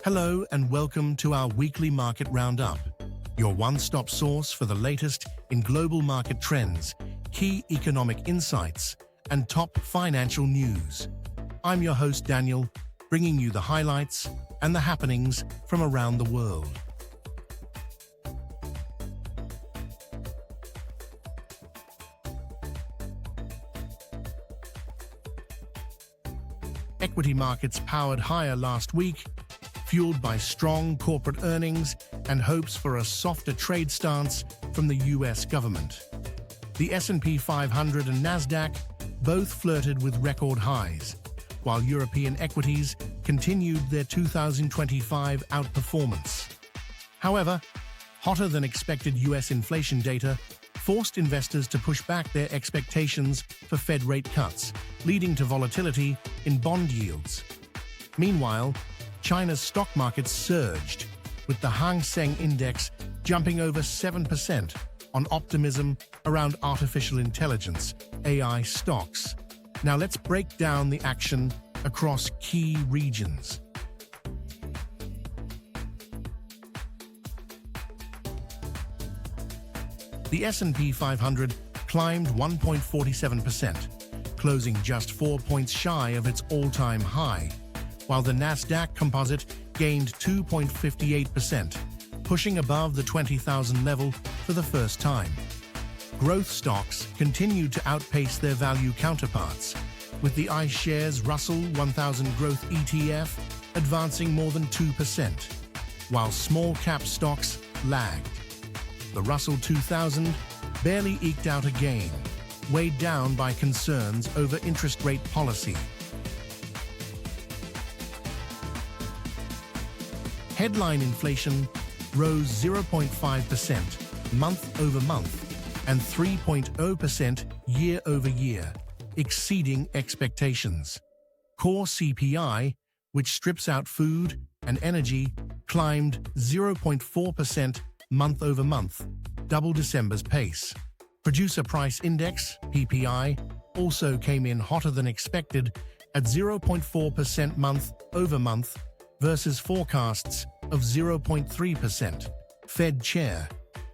Hello and welcome to our weekly market roundup, your one-stop source for the latest in global market trends, key economic insights, and top financial news. I'm your host Daniel, bringing you the highlights and the happenings from around the world. Equity markets powered higher last week, fueled by strong corporate earnings and hopes for a softer trade stance from the US government. The S&P 500 and Nasdaq both flirted with record highs, while European equities continued their 2025 outperformance. However, hotter than expected US inflation data forced investors to push back their expectations for Fed rate cuts, leading to volatility in bond yields. Meanwhile, China's stock markets surged, with the Hang Seng index jumping over 7% on optimism around artificial intelligence, AI stocks. Now let's break down the action across key regions. The S&P 500 climbed 1.47%, closing just 4 points shy of its all-time high, while the Nasdaq Composite gained 2.58%, pushing above the 20,000 level for the first time. Growth stocks continued to outpace their value counterparts, with the iShares Russell 1000 Growth ETF advancing more than 2%, while small-cap stocks lagged. The Russell 2000 barely eked out a gain, weighed down by concerns over interest rate policy. Headline inflation rose 0.5% month-over-month and 3.0% year-over-year, exceeding expectations. Core CPI, which strips out food and energy, climbed 0.4% month-over-month, double December's pace. Producer Price Index, PPI, also came in hotter than expected at 0.4% month-over-month versus forecasts of 0.3%. Fed Chair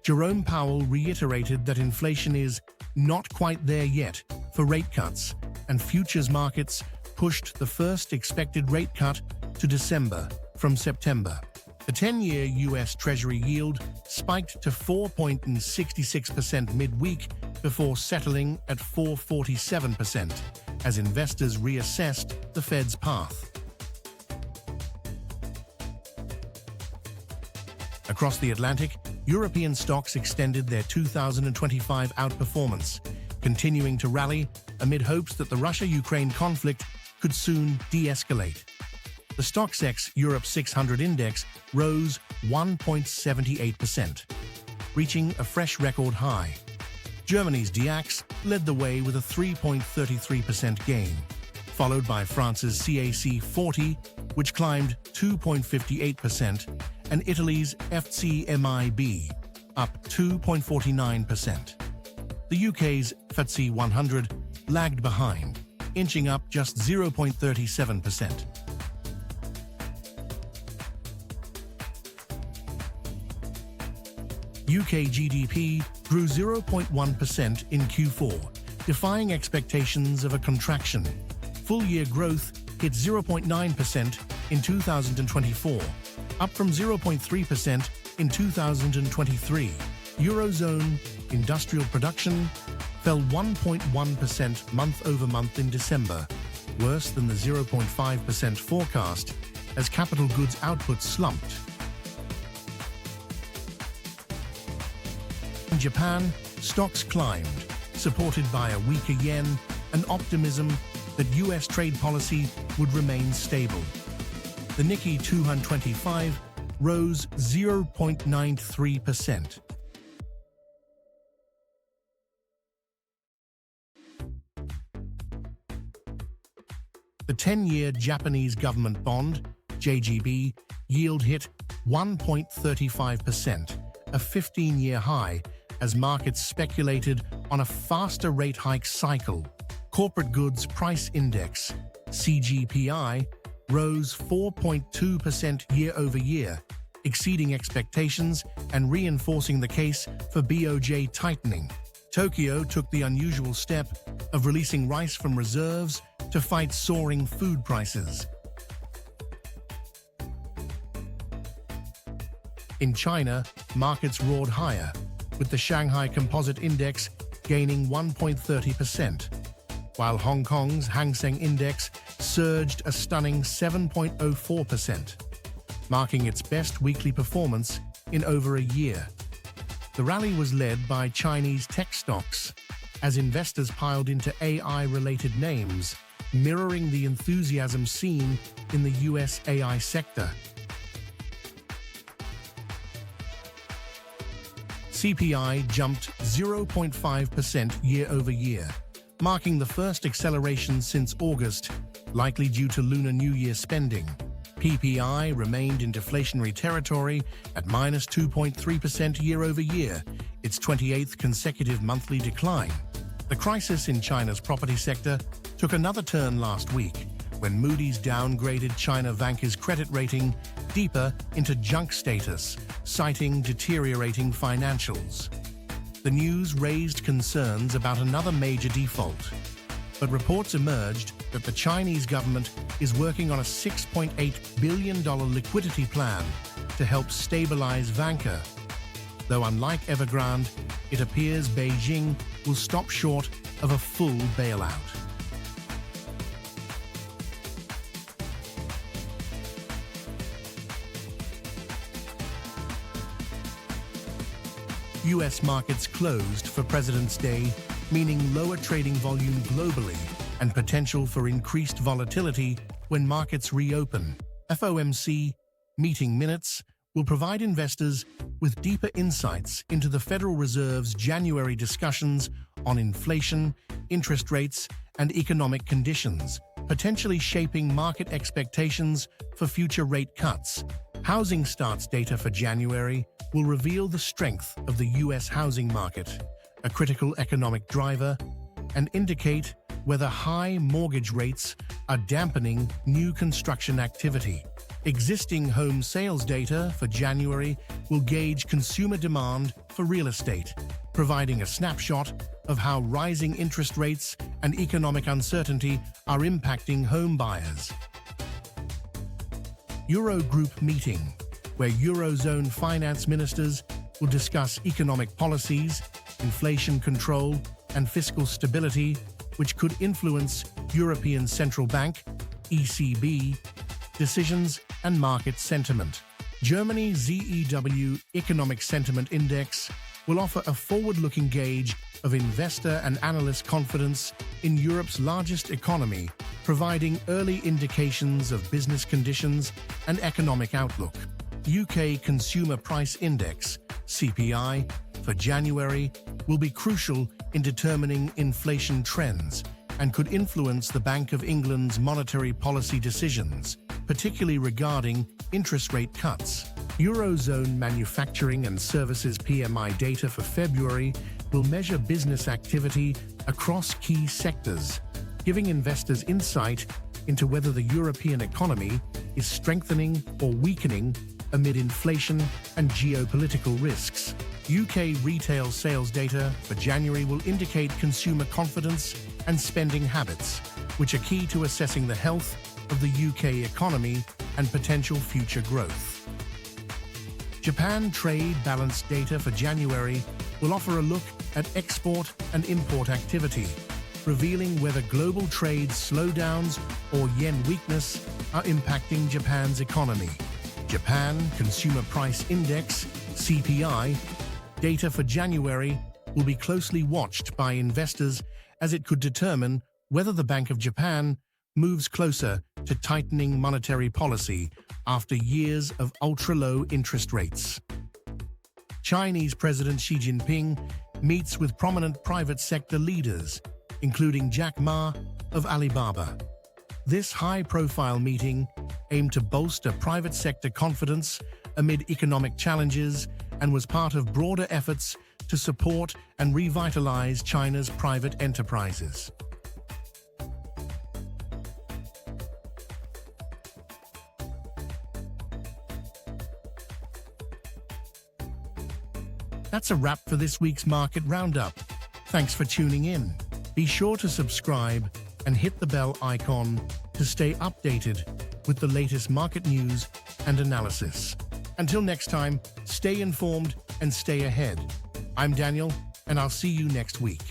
Jerome Powell reiterated that inflation is not quite there yet for rate cuts, and futures markets pushed the first expected rate cut to December from September. The 10-year U.S. Treasury yield spiked to 4.66% midweek before settling at 4.47% as investors reassessed the Fed's path. Across the Atlantic, European stocks extended their 2025 outperformance, continuing to rally amid hopes that the Russia-Ukraine conflict could soon de-escalate. The StoxX Europe 600 index rose 1.78%, reaching a fresh record high. Germany's DAX led the way with a 3.33% gain, followed by France's CAC 40, which climbed 2.58%, and Italy's FTSE-MIB, up 2.49%. The UK's FTSE 100 lagged behind, inching up just 0.37%. UK GDP grew 0.1% in Q4, defying expectations of a contraction. Full-year growth hit 0.9% in 2024, up from 0.3% in 2023. Eurozone industrial production fell 1.1% month-over-month in December, worse than the 0.5% forecast as capital goods output slumped. In Japan, stocks climbed, supported by a weaker yen and optimism that U.S. trade policy would remain stable. The Nikkei 225 rose 0.93%. The 10-year Japanese government bond, JGB, yield hit 1.35%, a 15-year high, as markets speculated on a faster rate hike cycle. Corporate Goods Price Index, CPI, rose 4.2% year-over-year, exceeding expectations and reinforcing the case for BOJ tightening. Tokyo took the unusual step of releasing rice from reserves to fight soaring food prices. In China, markets roared higher, with the Shanghai Composite Index gaining 1.30%, while Hong Kong's Hang Seng Index surged a stunning 7.04%, marking its best weekly performance in over a year. The rally was led by Chinese tech stocks, as investors piled into AI-related names, mirroring the enthusiasm seen in the US AI sector. CPI jumped 0.5% year-over-year, marking the first acceleration since August, likely due to Lunar New Year spending. PPI remained in deflationary territory at -2.3% year-over-year, its 28th consecutive monthly decline. The crisis in China's property sector took another turn last week, when Moody's downgraded China Vanke's credit rating deeper into junk status, citing deteriorating financials. The news raised concerns about another major default, but reports emerged that the Chinese government is working on a $6.8 billion liquidity plan to help stabilize Vanke. Though unlike Evergrande, it appears Beijing will stop short of a full bailout. US markets closed for President's Day, meaning lower trading volume globally and potential for increased volatility when markets reopen. FOMC meeting minutes will provide investors with deeper insights into the Federal Reserve's January discussions on inflation, interest rates, and economic conditions, potentially shaping market expectations for future rate cuts. Housing starts data for January will reveal the strength of the US housing market, a critical economic driver, and indicate whether high mortgage rates are dampening new construction activity. Existing home sales data for January will gauge consumer demand for real estate, providing a snapshot of how rising interest rates and economic uncertainty are impacting home buyers. Eurogroup meeting, where Eurozone finance ministers will discuss economic policies, inflation control, and fiscal stability, which could influence European Central Bank (ECB) decisions and market sentiment. Germany's ZEW Economic Sentiment Index will offer a forward-looking gauge of investor and analyst confidence in Europe's largest economy, providing early indications of business conditions and economic outlook. UK Consumer Price Index (CPI) for January will be crucial in determining inflation trends and could influence the Bank of England's monetary policy decisions, particularly regarding interest rate cuts. Eurozone manufacturing and services PMI data for February will measure business activity across key sectors, giving investors insight into whether the European economy is strengthening or weakening amid inflation and geopolitical risks. UK retail sales data for January will indicate consumer confidence and spending habits, which are key to assessing the health of the UK economy and potential future growth. Japan trade balance data for January will offer a look at export and import activity, revealing whether global trade slowdowns or yen weakness are impacting Japan's economy. Japan Consumer Price Index (CPI) data for January will be closely watched by investors as it could determine whether the Bank of Japan moves closer to tightening monetary policy after years of ultra-low interest rates. Chinese President Xi Jinping meets with prominent private sector leaders, including Jack Ma of Alibaba. This high-profile meeting aimed to bolster private sector confidence amid economic challenges and was part of broader efforts to support and revitalize China's private enterprises. That's a wrap for this week's Market Roundup. Thanks for tuning in. Be sure to subscribe and hit the bell icon to stay updated with the latest market news and analysis. Until next time, stay informed and stay ahead. I'm Daniel, and I'll see you next week.